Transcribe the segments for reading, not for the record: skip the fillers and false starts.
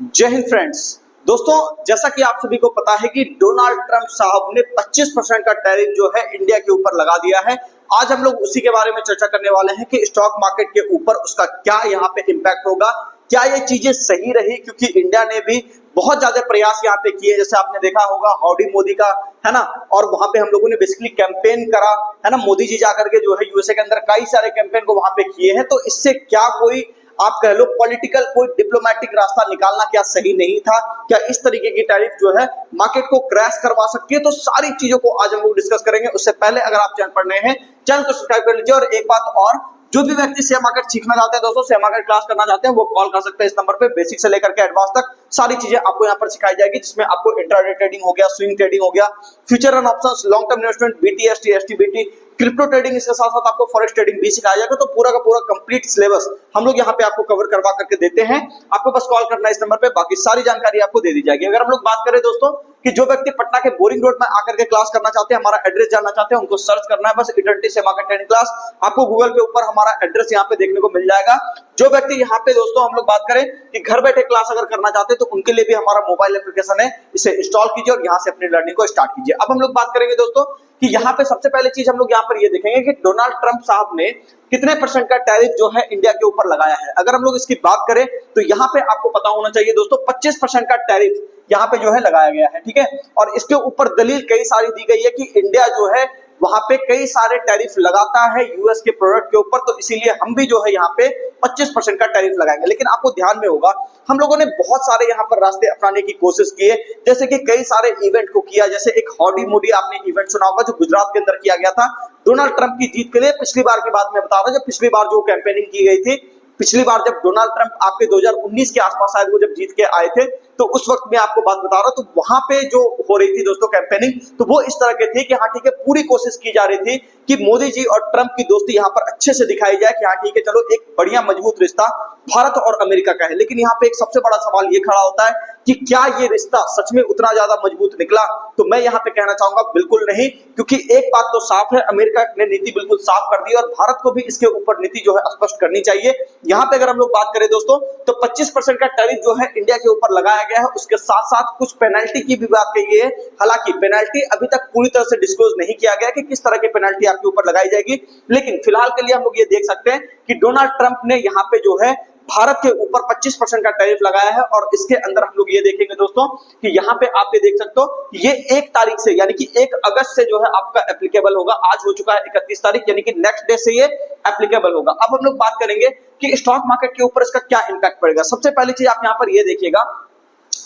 जय हिंद फ्रेंड्स। दोस्तों, जैसा कि आप सभी को पता है कि डोनाल्ड ट्रंप साहब ने 25% का टैरिफ जो है इंडिया के ऊपर लगा दिया है। आज हम लोग उसी के बारे में चर्चा करने वाले हैं कि स्टॉक मार्केट के ऊपर उसका क्या यहाँ पे इम्पैक्ट होगा, क्या ये चीजें सही रही, क्योंकि इंडिया ने भी बहुत ज्यादा प्रयास यहाँ पे किए। जैसे आपने देखा होगा हाउडी मोदी का, है ना, और वहां पे हम लोगों ने बेसिकली कैंपेन करा, है ना। मोदी जी जाकर के जो है यूएसए के अंदर कई सारे कैंपेन को वहां पे किए हैं। तो इससे क्या कोई आप कह लो पॉलिटिकल कोई डिप्लोमेटिक रास्ता निकालना क्या सही नहीं था? क्या इस तरीके की टैरिफ जो है मार्केट को क्रैश करवा सकती है? तो सारी चीजों को आज हम लोग डिस्कस करेंगे। उससे पहले अगर आप चैनल पर नए हैं, चैनल को सब्सक्राइब कर लीजिए। और एक बात और, जो भी व्यक्ति शेयर मार्केट सीखना चाहते हैं दोस्तों, शेयर मार्केट क्लास करना चाहते हैं, वो कॉल कर सकते हैं इस नंबर पे। बेसिक से लेकर के एडवांस तक सारी चीजें आपको यहाँ पर सिखाई जाएगी, जिसमें आपको इंट्राडे ट्रेडिंग हो गया, स्विंग ट्रेडिंग हो गया, future and options, long term investment, BT ST ST BT, crypto trading, इसके साथ साथ आपको फॉरेक्स ट्रेडिंग भी सिखाया जाएगा। तो पूरा का पूरा कंप्लीट सिलेबस हम लोग यहाँ पे आपको कवर करवा करके देते हैं। आपको बस कॉल करना है इस नंबर पे, बाकी सारी जानकारी आपको दे दी जाएगी। अगर हम लोग बात करें दोस्तों कि जो व्यक्ति पटना के बोरिंग रोड में आकर के क्लास करना चाहते हैं, हमारा एड्रेस जानना चाहते हैं, उनको सर्च करना है बस eternity share market trading class. आपको गूगल के ऊपर हमारा एड्रेस यहाँ पे देखने को मिल जाएगा। जो व्यक्ति यहाँ पे दोस्तों हम लोग बात करें कि घर बैठे क्लास अगर करना चाहते हैं, तो उनके लिए भी हमारा मोबाइल एप्लीकेशन है, इसे इंस्टॉल कीजिए और यहाँ से अपनी लर्निंग को स्टार्ट कीजिए। अब हम लोग बात करेंगे दोस्तों कि यहाँ पे सबसे पहले चीज हम लोग यहाँ पर ये देखेंगे कि डोनाल्ड ट्रंप साहब ने कितने परसेंट का टैरिफ जो है इंडिया के ऊपर लगाया है। अगर हम लोग इसकी बात करें तो यहाँ पे आपको पता होना चाहिए दोस्तों, 25% का टैरिफ यहाँ पे जो है लगाया गया है, ठीक है। और इसके ऊपर दलील कई सारी दी गई है कि इंडिया जो है वहां पे कई सारे टैरिफ लगाता है यूएस के प्रोडक्ट के ऊपर, तो इसीलिए हम भी जो है यहाँ पे 25% का टैरिफ लगाएंगे। लेकिन आपको ध्यान में होगा हम लोगों ने बहुत सारे यहाँ पर रास्ते अपनाने की कोशिश की है, जैसे कि कई सारे इवेंट को किया। जैसे एक हाउडी मोदी आपने इवेंट सुना होगा जो गुजरात के अंदर किया गया था डोनाल्ड ट्रंप की जीत के लिए। पिछली बार की बात मैं बता रहा हूँ, जब पिछली बार जो कैंपेनिंग की गई थी, पिछली बार जब डोनाल्ड ट्रंप आपके 2019 के आसपास शायद वो जब जीत के आए थे, तो उस वक्त मैं आपको बात बता रहा हूं, तो वहां पे जो हो रही थी दोस्तों कैंपेनिंग, तो वो इस तरह के थी कि हाँ ठीक है, पूरी कोशिश की जा रही थी कि मोदी जी और ट्रंप की दोस्ती यहाँ पर अच्छे से दिखाई जाए कि हाँ ठीक है, चलो एक बढ़िया मजबूत रिश्ता भारत और अमेरिका का है। लेकिन यहाँ पे एक सबसे बड़ा सवाल ये खड़ा होता है कि क्या ये रिश्ता सच में उतना ज्यादा मजबूत निकला? तो मैं यहाँ पे कहना चाहूंगा बिल्कुल नहीं, क्योंकि एक बात तो साफ है, अमेरिका ने नीति बिल्कुल साफ कर दी और भारत को भी इसके ऊपर नीति जो है स्पष्ट करनी चाहिए। यहाँ पे अगर हम लोग बात करें दोस्तों, तो 25% का टैरिफ जो है इंडिया के ऊपर लगाया गया है। उसके साथ साथ कुछ पेनल्टी की भी बात कही है। हालांकि पेनल्टी अभी तक पूरी तरह से डिस्क्लोज नहीं किया गया कि किस तरह की पेनल्टी आपके ऊपर लगाई जाएगी, लेकिन फिलहाल के लिए हम लोग ये देख सकते हैं कि डोनाल्ड ट्रंप ने यहाँ पे जो है भारत के ऊपर 25% का टैरिफ लगाया है। और इसके अंदर हम लोग ये देखेंगे दोस्तों कि यहाँ पे आप ये देख सकते हो, ये 1 तारीख से यानी कि 1 अगस्त से जो है आपका एप्लीकेबल होगा। आज हो चुका है 31 तारीख, यानी कि नेक्स्ट डे से ये एप्लीकेबल होगा। अब हम लोग बात करेंगे कि स्टॉक मार्केट के ऊपर इसका क्या इंपैक्ट पड़ेगा। सबसे पहली चीज आप यहाँ पर ये देखिएगा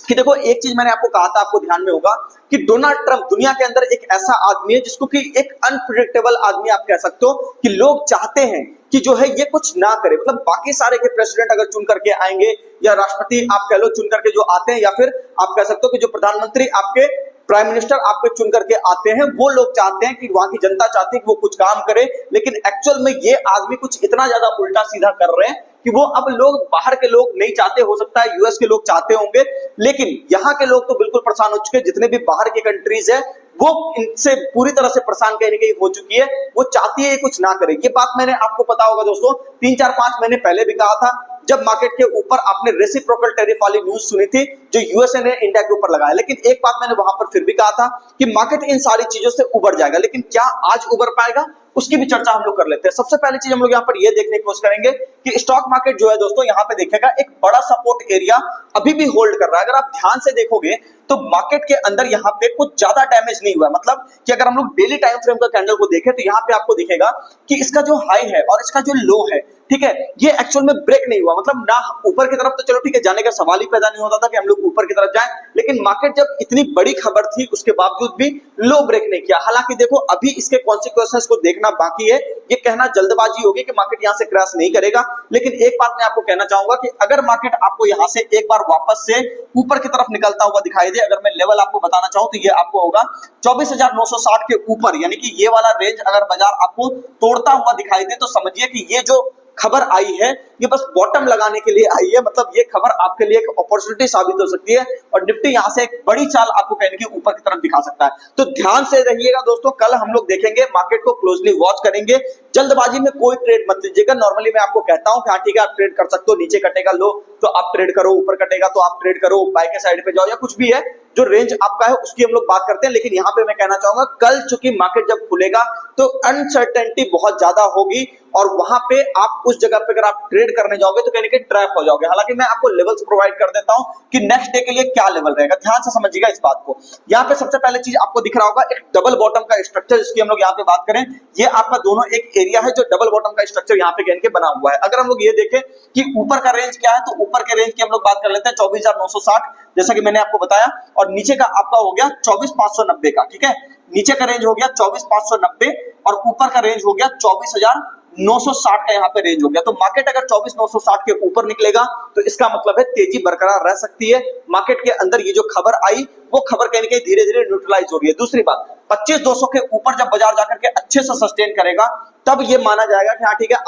कि देखो, एक चीज मैंने आपको कहा था, आपको ध्यान में होगा कि डोनाल्ड ट्रंप दुनिया के अंदर एक ऐसा आदमी है जिसको कि एक अनप्रेडिक्टेबल आदमी आप कह सकते हो, कि लोग चाहते हैं कि जो है ये कुछ ना करे। मतलब बाकी सारे के प्रेसिडेंट अगर चुन करके आएंगे, या राष्ट्रपति आप कह लो चुन करके जो आते हैं, या फिर आप कह सकते हो कि जो प्रधानमंत्री आपके प्राइम मिनिस्टर आपके चुन करके आते हैं, वो लोग चाहते हैं कि वहां की जनता चाहती है कि वो कुछ काम करे। लेकिन एक्चुअल में ये आदमी कुछ इतना ज्यादा उल्टा सीधा कर रहे हैं कि वो अब लोग बाहर के लोग नहीं चाहते, हो सकता है यूएस के लोग चाहते होंगे, लेकिन यहाँ के लोग तो बिल्कुल परेशान हो चुके हैं। जितने भी बाहर की कंट्रीज है वो इनसे पूरी तरह से परेशान कहीं ना कहीं हो चुकी है। वो चाहती है कुछ ना करे। ये बात मैंने आपको पता होगा दोस्तों 3-4-5 महीने पहले भी कहा था, जब मार्केट के ऊपर आपने रेसिप्रोकल टैरिफ वाली न्यूज सुनी थी जो यूएसए ने इंडिया के ऊपर लगाया। लेकिन एक बात मैंने वहां पर फिर भी कहा था कि मार्केट इन सारी चीजों से उबर जाएगा। लेकिन क्या आज उबर पाएगा, उसकी भी चर्चा हम लोग कर लेते हैं। सबसे पहली चीज हम लोग यहाँ पर यह देखने की कोशिश करेंगे कि स्टॉक मार्केट जो है दोस्तों, यहाँ पे देखेगा एक बड़ा सपोर्ट एरिया अभी भी होल्ड कर रहा है। अगर आप ध्यान से देखोगे तो मार्केट के अंदर यहाँ पे कुछ ज्यादा डैमेज नहीं हुआ। मतलब कि अगर हम लोग डेली टाइम फ्रेम का कैंडल को देखें तो यहाँ पे आपको दिखेगा कि इसका जो हाई है और इसका जो लो है, ठीक है, ये एक्चुअल में ब्रेक नहीं हुआ। मतलब ना ऊपर की तरफ, तो चलो ठीक है, जाने का सवाल ही पैदा नहीं होता था कि हम लोग ऊपर की तरफ जाएं, लेकिन मार्केट जब इतनी बड़ी खबर थी उसके बावजूद भी लो ब्रेक नहीं किया। हालांकि देखो, अभी इसके कॉन्सिक्वेंसेस को देखना बाकी है। ये कहना जल्दबाजी होगी कि मार्केट यहां से क्रैश नहीं करेगा। लेकिन एक बात मैं आपको कहना चाहूंगा कि अगर मार्केट आपको यहां से एक बार वापस से ऊपर की तरफ निकलता हुआ दिखाई दे, अगर मैं लेवल आपको बताना चाहूं तो ये आपको होगा 24,960 के ऊपर, यानी कि ये वाला रेंज अगर बाजार आपको तोड़ता हुआ दिखाई दे, तो समझिए कि ये जो खबर आई है ये बस बॉटम लगाने के लिए आई है, मतलब ये खबर आपके लिए एक अपॉर्चुनिटी साबित हो सकती है और निफ्टी यहां से एक बड़ी चाल आपको कहने की ऊपर की तरफ दिखा सकता है। तो ध्यान से रहिएगा दोस्तों, कल हम लोग देखेंगे, मार्केट को क्लोजली वॉच करेंगे। जल्दबाजी में कोई ट्रेड मत लीजिएगा। नॉर्मली मैं आपको कहता हूं कि हाँ ठीक है आप ट्रेड कर सकते हो, नीचे कटेगा लो तो आप ट्रेड करो, ऊपर कटेगा तो आप ट्रेड करो, बाय के साइड पे जाओ या कुछ भी है, जो रेंज आपका है उसकी हम लोग बात करते हैं। लेकिन यहां पे मैं कहना चाहूंगा कल चूंकि मार्केट जब खुलेगा तो अनसर्टेनिटी बहुत ज्यादा होगी और वहां पे आप उस जगह पे अगर आप ट्रेड करने जाओगे तो कहने के ट्रैप हो जाओगे। हालांकि मैं आपको लेवल्स प्रोवाइड कर देता हूं कि नेक्स्ट डे के लिए क्या लेवल रहेगा, ध्यान से समझिएगा इस बात को। यहां पे सबसे पहले चीज आपको दिख रहा होगा एक डबल बॉटम का स्ट्रक्चर, जिसकी हम लोग यहां पे बात करें, ये आपका दोनों एक एरिया है जो डबल बॉटम का स्ट्रक्चर यहां पे कहने के बना हुआ है। अगर हम लोग ये देखें कि ऊपर का रेंज क्या है तो ऊपर के रेंज की हम लोग बात कर लेते हैं 24,960, जैसा कि मैंने आपको बताया, और नीचे का आपका हो गया 24,590 का। ठीक है, नीचे का रेंज हो गया 24,590 और ऊपर का रेंज हो गया 24,960 का यहाँ पे रेंज हो गया। तो मार्केट अगर 24,960 के ऊपर निकलेगा तो इसका मतलब है तेजी बरकरार रह सकती है। मार्केट के अंदर ये जो खबर आई वो खबर कहीं ना कहीं धीरे धीरे न्यूट्रलाइज हो रही है। दूसरी बात, 25,200 के ऊपर जब बाजार जाकर के अच्छे से सस्टेन करेगा तब ये माना जाएगा कि हाँ ठीक है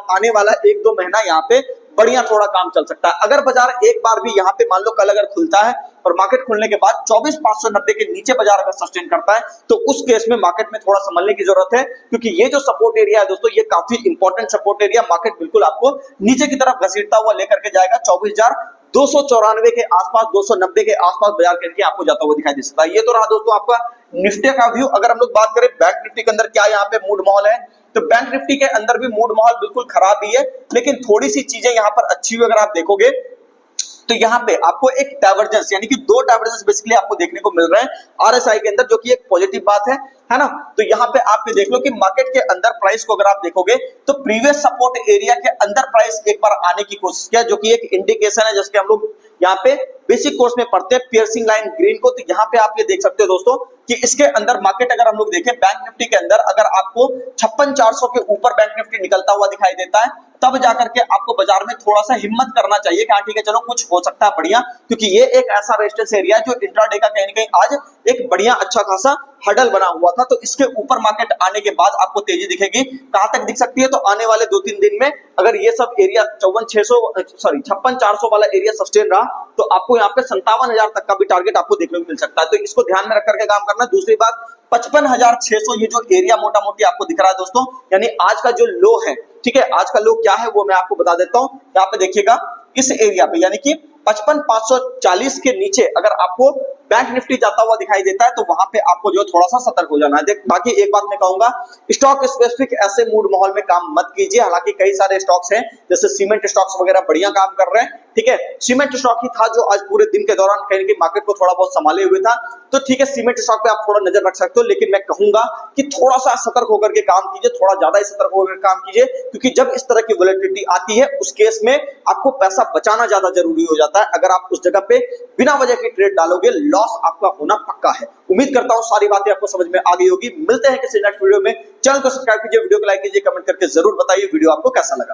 आने वाला 1-2 महीना यहाँ पे बढ़िया थोड़ा काम चल सकता है। अगर बाजार एक बार भी यहाँ पे मान लो कल अगर खुलता है और मार्केट खुलने के बाद 24,590 के नीचे बाजार अगर सस्टेन करता है तो उस केस में मार्केट में थोड़ा संभलने की जरूरत है, क्योंकि ये जो सपोर्ट एरिया है दोस्तों ये काफी इंपॉर्टेंट सपोर्ट एरिया, मार्केट बिल्कुल आपको नीचे की तरफ घसीटता हुआ लेकर के जाएगा। 24,294 के आसपास, 290 के आसपास बाजार करके आपको जाता हुआ दिखाई दे सकता है। ये तो रहा दोस्तों आपका निफ्टी का व्यू। अगर हम लोग बात करें बैंक निफ्टी के अंदर क्या यहाँ पे मूड माहौल है, तो बैंक निफ्टी के अंदर भी मूड माहौल बिल्कुल खराब ही है, लेकिन थोड़ी सी चीजें यहाँ पर अच्छी हुई अगर आप देखोगे तो यहाँ पे आपको एक डाइवर्जेंस यानी कि 2 डाइवर्जेंस बेसिकली आपको देखने को मिल रहे हैं आरएसआई के अंदर, जो कि एक पॉजिटिव बात है ना। तो यहाँ पे आप देख लो कि मार्केट के अंदर प्राइस को अगर आप देखोगे तो प्रीवियस सपोर्ट एरिया के अंदर प्राइस एक बार आने की कोशिश किया, जो कि एक इंडिकेशन है जिसके हम लोग यहाँ पे बेसिक कोर्स में पढ़ते हैं पियर्सिंग लाइन ग्रीन को। तो यहाँ पे आप ये देख सकते हो दोस्तों कि इसके अंदर मार्केट अगर हम लोग देखें बैंक निफ्टी के अंदर अगर आपको 56,400 के ऊपर बैंक निफ्टी निकलता हुआ दिखाई देता है तब जाकर के आपको बाजार में थोड़ा सा हिम्मत करना चाहिए कि हाँ ठीक है चलो कुछ हो सकता है बढ़िया, क्योंकि ये एक ऐसा रेजिस्टेंस एरिया है जो इंट्राडे का कहीं ना कहीं आज एक बढ़िया अच्छा खासा हडल बना हुआ था। तो इसके ऊपर मार्केट आने के बाद आपको तेजी दिखेगी। कहां तक दिख सकती है, तो आने वाले 2-3 दिन में अगर ये सब एरिया 56,400 वाला एरिया सस्टेन रहा तो आपको यहाँ पे 57,000 तक का भी टारगेट आपको देखने को मिल सकता है। तो इसको ध्यान में रख करके काम करना। दूसरी बात 55,600 ये जो एरिया मोटा मोटी आपको दिख रहा है दोस्तों, यानी आज का जो लो है, ठीक है, आज का लो क्या है वो मैं आपको बता देता हूं। यहाँ पे देखिएगा इस एरिया पे यानी कि 55,540 के नीचे अगर आपको बैंक निफ्टी जाता हुआ दिखाई देता है तो वहां पे आपको जो थोड़ा सा सतर्क हो जाना है। बाकी एक बात मैं कहूंगा, स्टॉक स्पेसिफिक ऐसे मूड माहौल में काम मत कीजिए। हालांकि कई सारे स्टॉक्स हैं जैसे सीमेंट स्टॉक्स वगैरह बढ़िया काम कर रहे हैं, ठीक है, सीमेंट स्टॉक ही था जो आज पूरे दिन के दौरान कहीं ना कहीं मार्केट को थोड़ा बहुत संभाले हुए था। तो ठीक है, सीमेंट स्टॉक पे आप थोड़ा नजर रख सकते हो, लेकिन मैं कहूंगा कि थोड़ा सा सतर्क होकर के काम कीजिए, थोड़ा ज्यादा ही सतर्क होकर काम कीजिए, क्योंकि जब इस तरह की वोलेटिलिटी आती है उस केस में आपको पैसा बचाना ज्यादा जरूरी हो जाता है। अगर आप उस जगह पे बिना वजह की ट्रेड डालोगे लॉस आपका होना पक्का है। उम्मीद करता हूं सारी बातें आपको समझ में आ गई होगी। मिलते हैं किसी नेक्स्ट वीडियो में। चैनल को सब्सक्राइब कीजिए, वीडियो को लाइक कीजिए, कमेंट करके जरूर बताइए वीडियो आपको कैसा लगा।